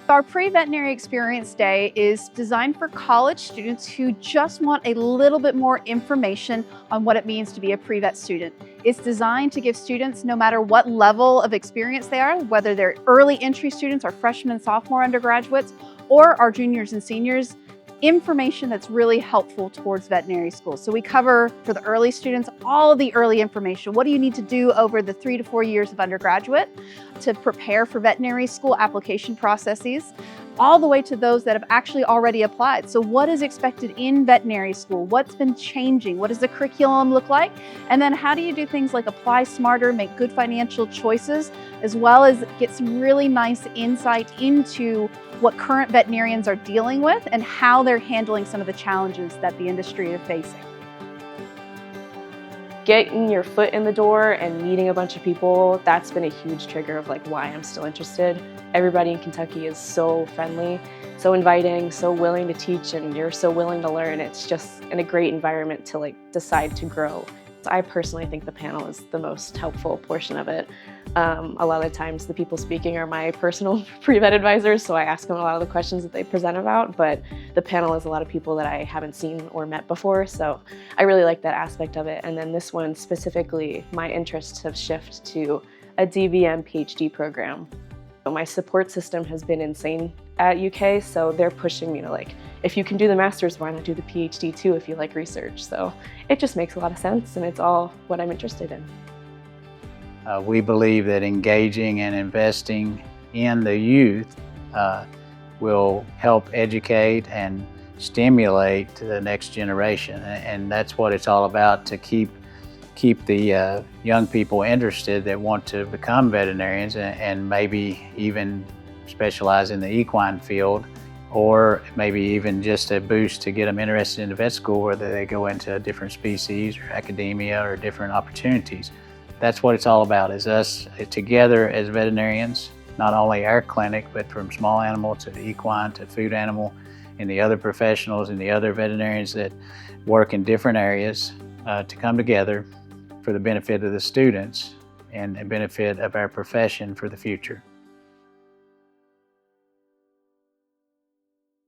Our Pre-Veterinary Experience Day is designed for college students who just want a little bit more information on what it means to be a pre-vet student. It's designed to give students, no matter what level of experience they are, whether they're early entry students or freshmen and sophomore undergraduates, or our juniors and seniors, information that's really helpful towards veterinary school. So we cover, for the early students, all of the early information. What do you need to do over the 3 to 4 years of undergraduate to prepare for veterinary school application processes, all the way to those that have actually already applied. So what is expected in veterinary school? What's been changing? What does the curriculum look like? And then how do you do things like apply smarter, make good financial choices, as well as get some really nice insight into what current veterinarians are dealing with and how they're handling some of the challenges that the industry is facing. Getting your foot in the door and meeting a bunch of people, that's been a huge trigger of why I'm still interested. Everybody in Kentucky is so friendly, so inviting, so willing to teach, and you're so willing to learn. It's just in a great environment to decide to grow. I personally think the panel is the most helpful portion of it. A lot of the times the people speaking are my personal pre-vet advisors, so I ask them a lot of the questions that they present about, but the panel is a lot of people that I haven't seen or met before, so I really like that aspect of it. And then this one specifically, my interests have shifted to a DVM PhD program. So my support system has been insane at UK, so they're pushing me to if you can do the master's, why not do the PhD too if you like research? So it just makes a lot of sense, and it's all what I'm interested in. We believe that engaging and investing in the youth will help educate and stimulate the next generation, and that's what it's all about, to keep the young people interested that want to become veterinarians and maybe even specialize in the equine field, or maybe even just a boost to get them interested in the vet school, whether they go into different species or academia or different opportunities. That's what it's all about, is us together as veterinarians, not only our clinic, but from small animal to equine to food animal, and the other professionals and the other veterinarians that work in different areas to come together for the benefit of the students and the benefit of our profession for the future.